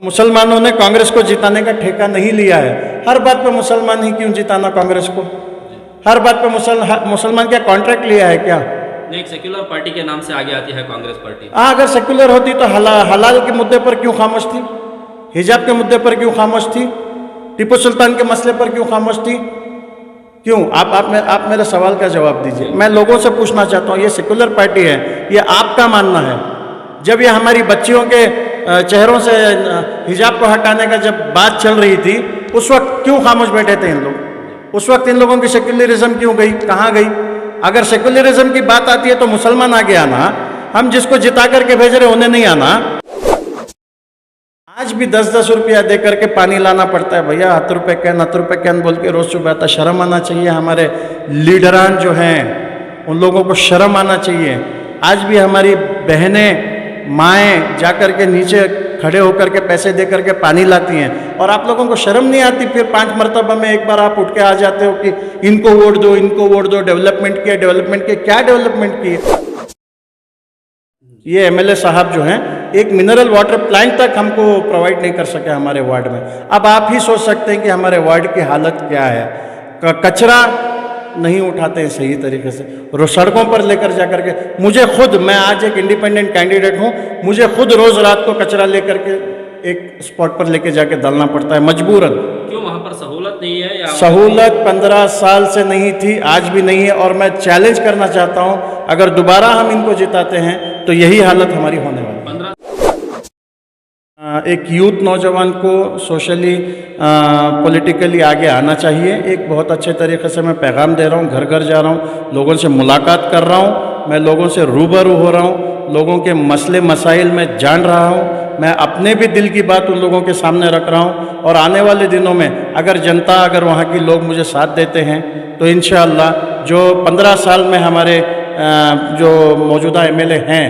मुसलमानों ने कांग्रेस को जिताने का ठेका नहीं लिया है। हर बात पे मुसलमान ही क्यों जिताना कांग्रेस को? हर बात पे मुसलमान क्या कॉन्ट्रैक्ट लिया है क्या? नहीं, एक सेक्युलर पार्टी के नाम से आगे आती है कांग्रेस पार्टी। हाँ, अगर सेक्युलर होती तो हलाल के मुद्दे पर क्यों खामोश थी? हिजाब के मुद्दे पर क्यों खामोश थी? टीपू सुल्तान के मसले पर क्यों खामोश थी? क्यों? आप मेरे सवाल का जवाब दीजिए। मैं लोगों से पूछना चाहता हूँ, ये सेक्युलर पार्टी है, ये आपका मानना है? जब ये हमारी बच्चियों के चेहरों से हिजाब को हटाने का जब बात चल रही थी, उस वक्त क्यों खामोश बैठे थे इन लोग? उस वक्त इन लोगों की सेक्युलरिज्म क्यों गई? कहाँ गई? अगर सेक्युलरिज्म की बात आती है तो मुसलमान आगे आना, हम जिसको जिता करके भेज रहे उन्हें नहीं आना। आज भी 10-10 रुपया दे करके पानी लाना पड़ता है भैया, 7 रुपये कैन बोल के रोज सुबह आता। शर्म आना चाहिए हमारे लीडरान जो हैं, उन लोगों को शर्म आना चाहिए। आज भी हमारी बहनें माएँ जा कर के नीचे खड़े होकर के पैसे दे करके पानी लाती हैं, और आप लोगों को शर्म नहीं आती? फिर 5 मरतबा में एक बार आप उठ के आ जाते हो कि इनको वोट दो, इनको वोट दो, डेवलपमेंट किया, डेवलपमेंट किया। क्या डेवलपमेंट किए? ये एमएलए साहब जो हैं, एक मिनरल वाटर प्लांट तक हमको प्रोवाइड नहीं कर सके हमारे वार्ड में। अब आप ही सोच सकते हैं कि हमारे वार्ड की हालत क्या है। कचरा नहीं उठाते हैं सही तरीके से, सड़कों पर लेकर जा करके। मुझे खुद, मैं आज एक इंडिपेंडेंट कैंडिडेट हूँ, मुझे खुद रोज रात को कचरा लेकर के एक स्पॉट पर लेके जाके डालना पड़ता है मजबूरन। क्यों, वहाँ पर सहूलत नहीं है या? सहूलत 15 साल से नहीं थी, आज भी नहीं है। और मैं चैलेंज करना चाहता हूँ, अगर दोबारा हम इनको जिताते हैं तो यही हालत हमारी होने वाली है। एक यूथ नौजवान को सोशली पॉलिटिकली आगे आना चाहिए। एक बहुत अच्छे तरीके से मैं पैगाम दे रहा हूँ, घर घर जा रहा हूँ, लोगों से मुलाकात कर रहा हूँ, मैं लोगों से रूबरू हो रहा हूँ, लोगों के मसले मसाइल में जान रहा हूँ, मैं अपने भी दिल की बात उन लोगों के सामने रख रहा हूँ। और आने वाले दिनों में अगर जनता, अगर वहाँ की लोग मुझे साथ देते हैं तो इंशाअल्लाह जो 15 साल में हमारे जो मौजूदा एमएलए हैं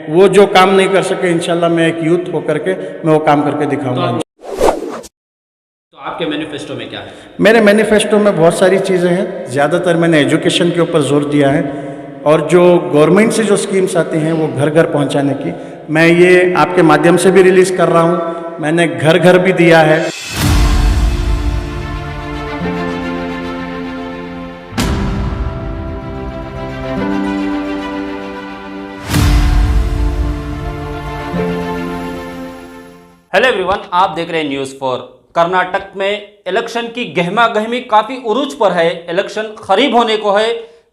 वो जो काम नहीं कर सके, इंशाल्लाह मैं एक यूथ होकर के मैं वो काम करके दिखाऊंगा। तो आपके मैनिफेस्टो में क्या है? मेरे मैनिफेस्टो में बहुत सारी चीज़ें हैं। ज़्यादातर मैंने एजुकेशन के ऊपर जोर दिया है, और जो गवर्नमेंट से जो स्कीम्स आती हैं वो घर घर पहुंचाने की, मैं ये आपके माध्यम से भी रिलीज़ कर रहा हूँ। मैंने घर घर भी दिया है। हेलो एवरीवन, आप देख रहे हैं न्यूज़ 4। कर्नाटक में इलेक्शन की गहमा गहमी काफ़ी उरूज पर है। इलेक्शन करीब होने को है।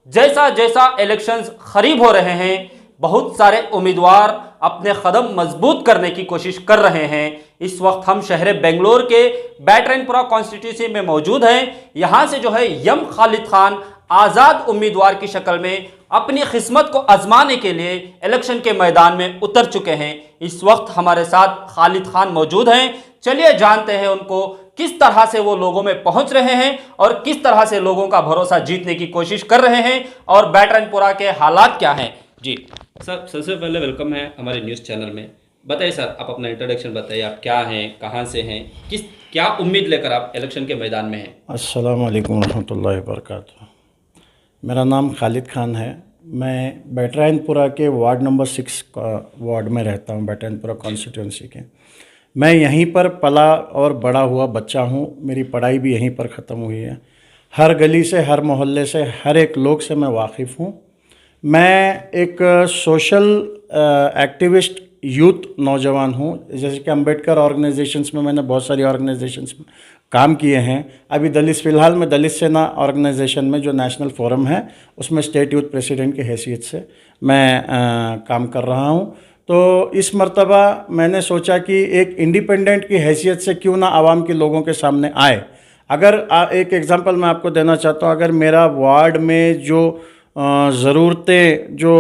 जैसा जैसा इलेक्शंस करीब हो रहे हैं, बहुत सारे उम्मीदवार अपने कदम मजबूत करने की कोशिश कर रहे हैं। इस वक्त हम शहर बेंगलोर के बैटरायनपुरा कॉन्स्टिट्यूंसी में मौजूद हैं। यहाँ से जो है यम खालिद खान आज़ाद उम्मीदवार की शक्ल में अपनी किस्मत को आजमाने के लिए इलेक्शन के मैदान में उतर चुके हैं। इस वक्त हमारे साथ खालिद खान मौजूद हैं। चलिए जानते हैं उनको किस तरह से वो लोगों में पहुंच रहे हैं और किस तरह से लोगों का भरोसा जीतने की कोशिश कर रहे हैं, और बैटरायनपुरा के हालात क्या हैं। जी सर, सबसे पहले वेलकम है हमारे न्यूज़ चैनल में। बताइए सर, आप अपना इंट्रोडक्शन बताइए, आप क्या हैं, कहाँ से हैं, क्या उम्मीद लेकर आप इलेक्शन के मैदान में हैं। अस्सलाम वालेकुम रहमतुल्लाहि व बरकातुहू। मेरा नाम खालिद खान है। मैं बैटरायनपुरा के वार्ड नंबर 6 वार्ड में रहता हूँ, बैटरायनपुरा कॉन्स्टिट्यूंसी के। मैं यहीं पर पला और बड़ा हुआ बच्चा हूँ। मेरी पढ़ाई भी यहीं पर ख़त्म हुई है। हर गली से, हर मोहल्ले से, हर एक लोग से मैं वाकिफ़ हूँ। मैं एक सोशल एक्टिविस्ट यूथ नौजवान हूँ। जैसे कि अम्बेडकर ऑर्गेनाइजेशंस में मैंने बहुत सारी ऑर्गेनाइजेशंस में काम किए हैं। अभी फ़िलहाल मैं दलित सेना ऑर्गेनाइजेशन में, जो नेशनल फोरम है, उसमें स्टेट यूथ प्रेसिडेंट की हैसियत से मैं काम कर रहा हूँ। तो इस मर्तबा मैंने सोचा कि एक इंडिपेंडेंट की हैसियत से क्यों ना आवाम के लोगों के सामने आए। अगर एक एग्ज़ाम्पल मैं आपको देना चाहता हूँ, अगर मेरा वार्ड में जो ज़रूरतें, जो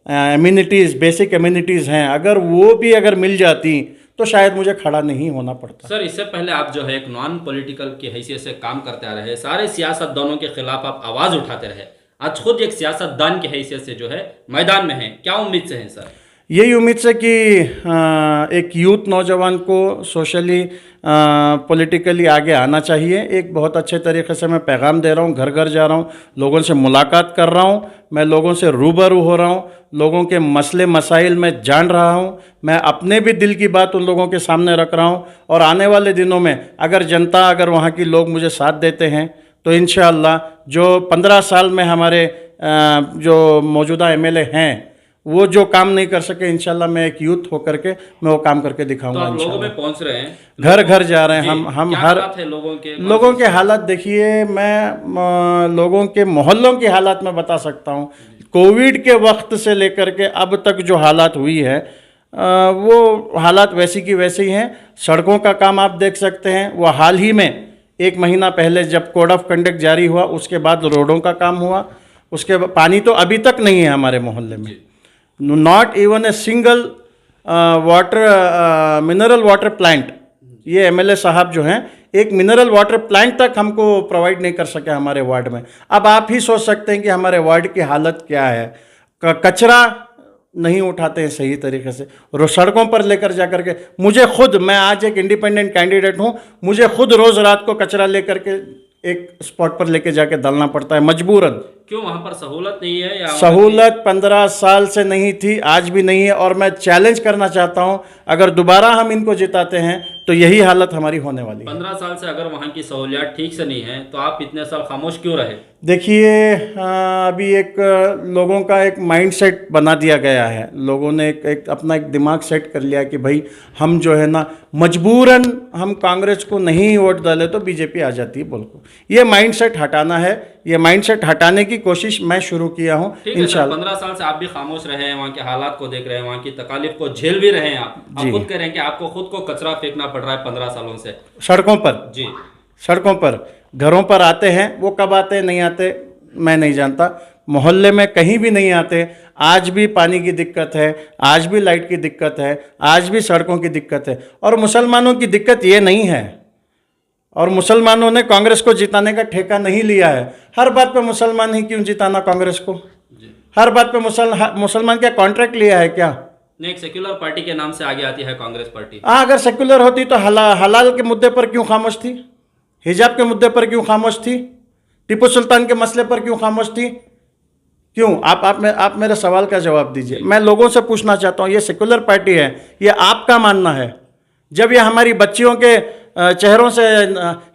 एम्यूनिटीज़, बेसिक एम्यूनिटीज़ हैं, अगर वो भी अगर मिल जाती तो शायद मुझे खड़ा नहीं होना पड़ता। सर, इससे पहले आप जो है एक नॉन पॉलिटिकल की हैसियत से काम करते आ रहे हैं, सारे सियासतदानों के खिलाफ आप आवाज़ उठाते रहे। आज खुद एक सियासतदान की हैसियत से जो है मैदान में हैं, क्या उम्मीद से हैं सर? यही उम्मीद से कि एक यूथ नौजवान को सोशली पॉलिटिकली आगे आना चाहिए। एक बहुत अच्छे तरीके से मैं पैगाम दे रहा हूँ, घर घर जा रहा हूँ, लोगों से मुलाकात कर रहा हूँ, मैं लोगों से रूबरू हो रहा हूँ, लोगों के मसले मसाइल में जान रहा हूँ, मैं अपने भी दिल की बात उन लोगों के सामने रख रहा हूँ। और आने वाले दिनों में अगर वहाँ की लोग मुझे साथ देते हैं तो इंशाअल्लाह जो 15 साल में हमारे जो मौजूदा एमएलए हैं वो जो काम नहीं कर सके, इंशाल्लाह मैं एक यूथ होकर के मैं वो काम करके दिखाऊंगा। तो आप लोगों में पहुंच रहे हैं, घर घर जा रहे हैं हम क्या हर हालात है लोगों के हालात देखिए। मैं लोगों के मोहल्लों की हालात में बता सकता हूँ। कोविड के वक्त से लेकर के अब तक जो हालात हुई है वो हालात वैसी की वैसी ही हैं। सड़कों का काम आप देख सकते हैं, वो हाल ही में 1 महीना पहले जब कोड ऑफ कंडक्ट जारी हुआ उसके बाद रोडों का काम हुआ। उसके पानी तो अभी तक नहीं है हमारे मोहल्ले में, not even a single mineral water plant. ये एमएलए साहब जो हैं एक मिनरल वाटर प्लांट तक हमको प्रोवाइड नहीं कर सके हमारे वार्ड में। अब आप ही सोच सकते हैं कि हमारे वार्ड की हालत क्या है। कचरा नहीं उठाते हैं सही तरीके से, सड़कों पर लेकर जाकर के मैं आज एक इंडिपेंडेंट कैंडिडेट हूँ, मुझे खुद रोज़ रात को कचरा लेकर के एक स्पॉट पर लेके जाके डालना पड़ता है मजबूरन। क्यों वहाँ पर सहूलत नहीं है या सहूलत 15 साल से नहीं थी, आज भी नहीं है। और मैं चैलेंज करना चाहता हूँ, अगर दोबारा हम इनको जिताते हैं तो यही हालत हमारी होने वाली है। 15 साल से अगर वहाँ की सहूलियात ठीक से नहीं है तो आप इतने साल खामोश क्यों रहे? देखिए अभी एक लोगों का एक माइंडसेट बना दिया गया है। लोगों ने एक अपना एक दिमाग सेट कर लिया कि भाई हम जो है ना मजबूरन हम कांग्रेस को नहीं वोट डाले तो बीजेपी आ जाती है बोल को। ये माइंडसेट हटाना है, ये माइंडसेट हटाने की कोशिश मैं शुरू किया हूँ इंशाल्लाह। 15 साल से आप भी खामोश रहे हैं, वहाँ के हालात को देख रहे हैं, वहाँ की तकालीफ को झेल भी रहे हैं। आप खुद कह रहे हैं कि आपको खुद को कचरा फेंकना पड़ रहा है 15 सालों से सड़कों पर। जी, सड़कों पर, घरों पर आते हैं, वो कब आते नहीं आते मैं नहीं जानता, मोहल्ले में कहीं भी नहीं आते। आज भी पानी की दिक्कत है, आज भी लाइट की दिक्कत है, आज भी सड़कों की दिक्कत है। और मुसलमानों की दिक्कत ये नहीं है, और मुसलमानों ने कांग्रेस को जिताने का ठेका नहीं लिया है। हर बात पे मुसलमान ही क्यों जिताना कांग्रेस को? हर बात पे मुसलमान क्या कॉन्ट्रैक्ट लिया है क्या? नहीं, एक सेक्युलर पार्टी के नाम से आगे आती है कांग्रेस पार्टी। हाँ, अगर सेक्युलर होती तो हलाल के मुद्दे पर क्यों खामोश थी? हिजाब के मुद्दे पर क्यों खामोश थी? टीपू सुल्तान के मसले पर क्यों खामोश थी? क्यों? आप मेरे सवाल का जवाब दीजिए। मैं लोगों से पूछना चाहता हूँ, ये सेक्युलर पार्टी है, ये आपका मानना है? जब ये हमारी बच्चियों के चेहरों से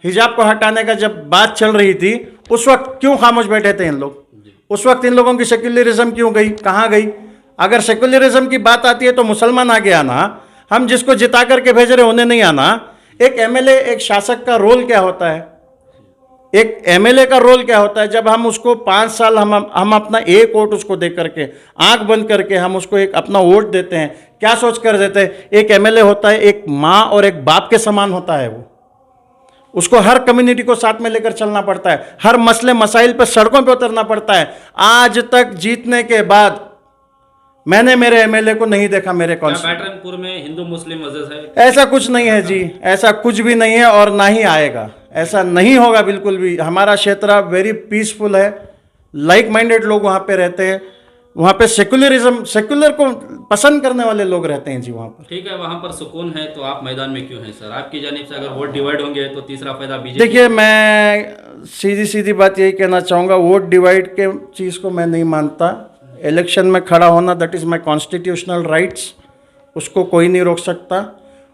हिजाब को हटाने का जब बात चल रही थी उस वक्त क्यों खामोश बैठे थे इन लोग? उस वक्त इन लोगों की सेक्युलरिज्म क्यों गई, कहाँ गई? अगर सेक्युलरिज्म की बात आती है तो मुसलमान आगे आना, हम जिसको जिता करके भेज रहे उन्हें नहीं आना। एक एमएलए, एक शासक का रोल क्या होता है? एक एमएलए का रोल क्या होता है? जब हम उसको 5 साल हम अपना एक वोट उसको दे करके, आंख बंद करके हम उसको एक अपना वोट देते हैं, क्या सोच कर देते हैं? एक एमएलए होता है एक माँ और एक बाप के समान होता है। वो उसको हर कम्युनिटी को साथ में लेकर चलना पड़ता है, हर मसले मसाइल पर सड़कों पे उतरना पड़ता है। आज तक जीतने के बाद मैंने मेरे एमएलए को नहीं देखा मेरे बैटरनपुर में हिंदू मुस्लिम वजह है? ऐसा कुछ नहीं है जी, ऐसा कुछ भी नहीं है और ना ही आएगा, ऐसा नहीं होगा बिल्कुल भी। हमारा क्षेत्र वेरी पीसफुल है, लाइक माइंडेड लोग वहाँ पे रहते हैं, वहाँ पे सेक्युलर को पसंद करने वाले लोग रहते हैं जी वहाँ पर। ठीक है, वहाँ पर सुकून है तो आप मैदान में क्यों हैं सर? आपकी जानिब से अगर वोट डिवाइड होंगे तो तीसरा फायदा बीजेपी। देखिए, मैं सीधी बात यही कहना चाहूँगा, वोट डिवाइड के चीज़ को मैं नहीं मानता। इलेक्शन में खड़ा होना that is my constitutional rights, उसको कोई नहीं रोक सकता।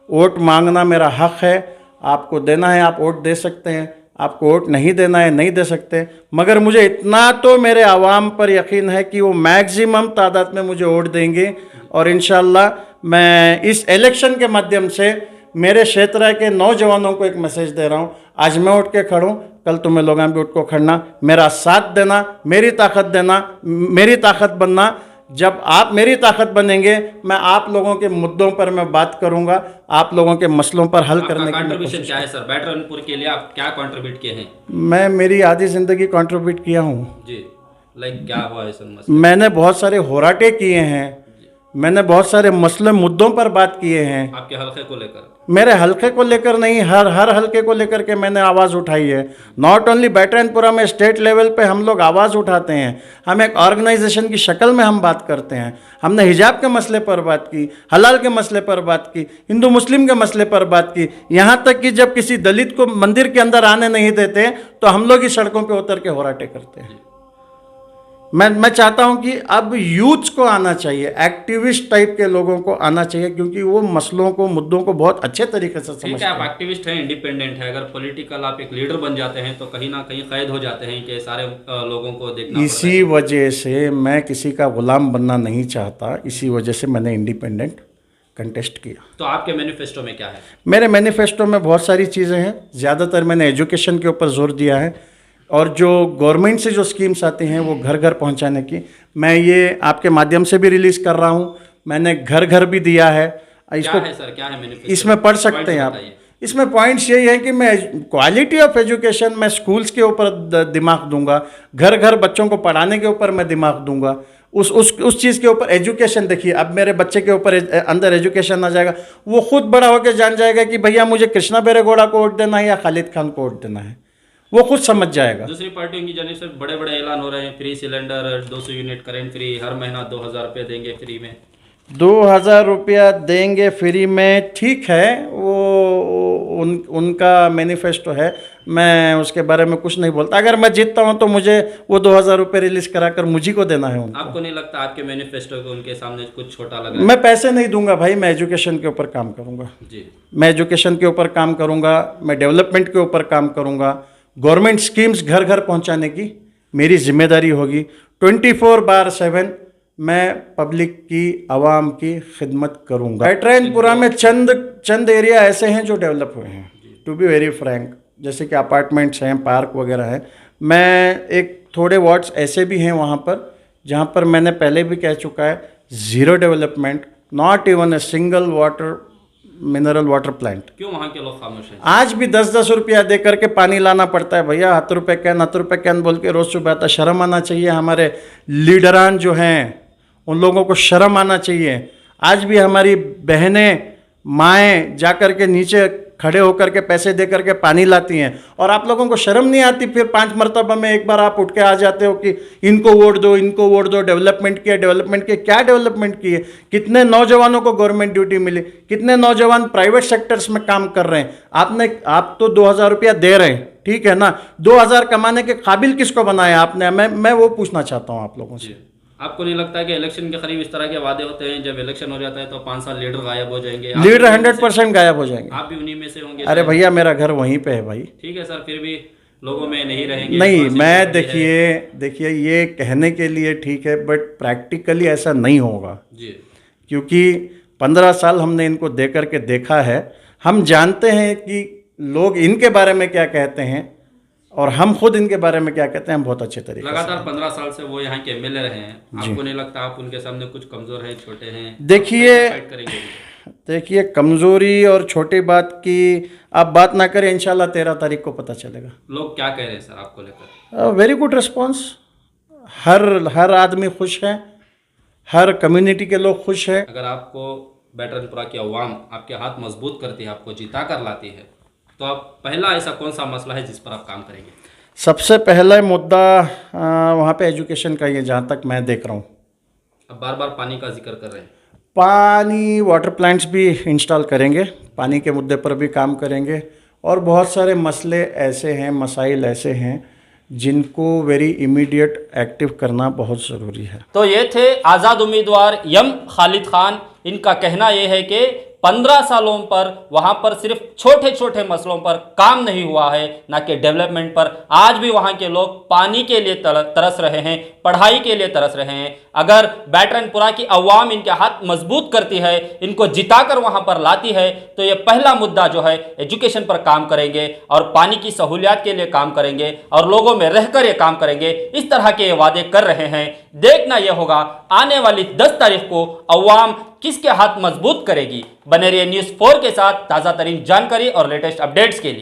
वोट मांगना मेरा हक है, आपको देना है आप वोट दे सकते हैं, आपको वोट नहीं देना है नहीं दे सकते। मगर मुझे इतना तो मेरे आवाम पर यकीन है कि वो मैक्सिमम तादाद में मुझे वोट देंगे और इंशाल्लाह मैं इस इलेक्शन के माध्यम से मेरे क्षेत्र के नौजवानों को एक मैसेज दे रहा हूँ, आज मैं उठ के खड़ूँ, कल तुम्हें लोग भी उठ को खड़ना, मेरा साथ देना, मेरी ताकत देना, मेरी ताकत बनना। जब आप मेरी ताकत बनेंगे, मैं आप लोगों के मुद्दों पर मैं बात करूंगा, आप लोगों के मसलों पर हल करने की कंट्रीब्यूशन क्या है सर? बैटरनपुर के लिए आप क्या कंट्रीब्यूट किए हैं? मैं मेरी आधी ज़िंदगी कंट्रीब्यूट किया हूँ जी। लाइक क्या हुआ है सर? मैंने बहुत सारे होराटे किए हैं, मैंने बहुत सारे मसले मुद्दों पर बात किए हैं। आपके हल्के को लेकर? मेरे हल्के को लेकर नहीं, हर हल्के को लेकर के मैंने आवाज़ उठाई है। नॉट ओनली बैटरायनपुरा में, स्टेट लेवल पे हम लोग आवाज़ उठाते हैं। हम एक ऑर्गेनाइजेशन की शक्ल में हम बात करते हैं। हमने हिजाब के मसले पर बात की, हलाल के मसले पर बात की, हिंदू मुस्लिम के मसले पर बात की, यहाँ तक कि जब किसी दलित को मंदिर के अंदर आने नहीं देते तो हम लोग ही सड़कों पर उतर के होराटे करते हैं। मैं चाहता हूं कि अब यूथ को आना चाहिए, एक्टिविस्ट टाइप के लोगों को आना चाहिए, क्योंकि वो मसलों को, मुद्दों को बहुत अच्छे तरीके से समझते हैं। आप एक्टिविस्ट हैं, इंडिपेंडेंट है, अगर पॉलिटिकल आप एक लीडर बन जाते हैं तो कहीं ना कहीं कैद हो जाते हैं कि सारे लोगों को देखना। इसी वजह से मैं किसी का गुलाम बनना नहीं चाहता, इसी वजह से मैंने इंडिपेंडेंट कंटेस्ट किया। तो आपके मैनिफेस्टो में क्या है? मेरे मैनिफेस्टो में बहुत सारी चीज़ें हैं। ज़्यादातर मैंने एजुकेशन के ऊपर जोर दिया है, और जो गवर्नमेंट से जो स्कीम्स आती हैं वो घर घर पहुंचाने की, मैं ये आपके माध्यम से भी रिलीज़ कर रहा हूं। मैंने घर घर भी दिया है इसको। क्या है सर, क्या है मैनिफेस्टो? इसमें पढ़ सकते हैं आप। इसमें पॉइंट्स यही है कि मैं क्वालिटी ऑफ एजुकेशन, मैं स्कूल्स के ऊपर दिमाग दूंगा, घर घर बच्चों को पढ़ाने के ऊपर मैं दिमाग दूंगा। उस चीज़ के ऊपर एजुकेशन। देखिए, अब मेरे बच्चे के ऊपर अंदर एजुकेशन आ जाएगा, वो खुद बड़ा होकर जान जाएगा कि भैया मुझे कृष्णा बैरेगौड़ा को वोट देना है या खालिद खान को वोट देना है, वो खुद समझ जाएगा। दूसरी पार्टियों की जानिब से बड़े बड़े ऐलान हो रहे हैं, free cylinder, 200 unit current free, हर महीना 2000 रुपये देंगे फ्री में। 2000 रुपया देंगे फ्री में, ठीक है, वो उनका मैनिफेस्टो है, मैं उसके बारे में कुछ नहीं बोलता। अगर मैं जीतता हूं तो मुझे वो 2000 रुपये रिलीज़ कराकर मुझी को देना है उनको। आपको नहीं लगता आपके मैनिफेस्टो को उनके सामने कुछ छोटा लग रहा है? मैं पैसे नहीं दूंगा भाई, मैं एजुकेशन के ऊपर काम करूंगा जी। मैं एजुकेशन के ऊपर काम करूंगा, मैं डेवलपमेंट के ऊपर काम करूंगा। गवर्नमेंट स्कीम्स घर घर पहुंचाने की मेरी जिम्मेदारी होगी। 24/7 मैं पब्लिक की, आवाम की खिदमत करूंगा। बैटरायनपुरा में चंद एरिया ऐसे हैं जो डेवलप हुए हैं, टू बी वेरी फ्रैंक, जैसे कि अपार्टमेंट्स हैं, पार्क वगैरह हैं। मैं एक थोड़े वार्ड्स ऐसे भी हैं वहाँ पर जहाँ पर मैंने पहले भी कह चुका है, zero development, not even a single mineral water plant. क्यों वहाँ के लोग खामोश हैं? आज भी 10-10 रुपया दे करके पानी लाना पड़ता है भैया, 7 रुपये कैन बोल के रोज़ सुबह आता। शर्म आना चाहिए, हमारे लीडरान जो हैं उन लोगों को शर्म आना चाहिए। आज भी हमारी बहनें, माएँ जा कर के नीचे खड़े होकर के पैसे दे करके पानी लाती हैं, और आप लोगों को शर्म नहीं आती? फिर 5 मरतबा में एक बार आप उठ के आ जाते हो कि इनको वोट दो, इनको वोट दो, डेवलपमेंट किया। क्या डेवलपमेंट किए? कितने नौजवानों को गवर्नमेंट ड्यूटी मिली? कितने नौजवान प्राइवेट सेक्टर्स में काम कर रहे हैं? आप तो 2000 रुपया दे रहे हैं, ठीक है ना, 2000 कमाने के काबिल किसको बनाया आपने? मैं वो पूछना चाहता हूँ आप लोगों से। आपको नहीं लगता कि इलेक्शन के करीब इस तरह के वादे होते हैं, जब इलेक्शन हो जाता है तो 5 साल लीडर गायब हो जाएंगे? लीडर 100% गायब हो जाएंगे। आप भी उन्हीं में से होंगे? अरे भैया, मेरा घर वहीं पे है भाई। ठीक है सर, फिर भी लोगों में नहीं रहेंगे? नहीं, मैं देखिए ये कहने के लिए ठीक है, बट प्रैक्टिकली ऐसा नहीं होगा जी, क्योंकि 15 साल हमने इनको दे करके देखा है। हम जानते हैं कि लोग इनके बारे में क्या कहते हैं और हम खुद इनके बारे में क्या कहते हैं, हम बहुत अच्छे तरीके से। लगातार 15 साल से वो यहाँ के एमएलए रहे हैं, आपको नहीं लगता आप उनके सामने कुछ कमजोर हैं, छोटे हैं? देखिए कमजोरी और छोटी बात की आप बात ना करें, इंशाल्लाह 13 तारीख को पता चलेगा। लोग क्या कह रहे हैं सर आपको लेकर? Very good response. हर आदमी खुश है, हर कम्युनिटी के लोग खुश हैं। अगर आपको बैटरायनपुरा की अवाम आपके हाथ मजबूत करती है, आपको जिता कर लाती है, तो आप पहला ऐसा कौन सा मसला है जिस पर आप काम करेंगे? सबसे पहला मुद्दा वहाँ पे एजुकेशन का ही है, जहाँ तक मैं देख रहा हूँ। अब बार बार पानी का जिक्र कर रहे हैं। पानी, वाटर प्लांट्स भी इंस्टॉल करेंगे, पानी के मुद्दे पर भी काम करेंगे, और बहुत सारे मसले ऐसे हैं, मसाइल ऐसे हैं जिनको वेरी इमीडिएट एक्टिव करना बहुत ज़रूरी है। तो ये थे आज़ाद उम्मीदवार यम खालिद खान। इनका कहना ये है कि 15 सालों पर वहाँ पर सिर्फ छोटे छोटे मसलों पर काम नहीं हुआ है, ना कि डेवलपमेंट पर। आज भी वहाँ के लोग पानी के लिए तरस रहे हैं, पढ़ाई के लिए तरस रहे हैं। अगर बैटरायनपुरा की अवाम इनके हाथ मजबूत करती है, इनको जिताकर वहाँ पर लाती है, तो ये पहला मुद्दा जो है एजुकेशन पर काम करेंगे और पानी की सहूलियात के लिए काम करेंगे और लोगों में रहकर ये काम करेंगे। इस तरह के ये वादे कर रहे हैं। देखना यह होगा आने वाली 10 तारीख को अवाम किसके हाथ मजबूत करेगी। बने रहिए न्यूज़ 4 के साथ ताज़ा तरीन जानकारी और लेटेस्ट अपडेट्स के लिए।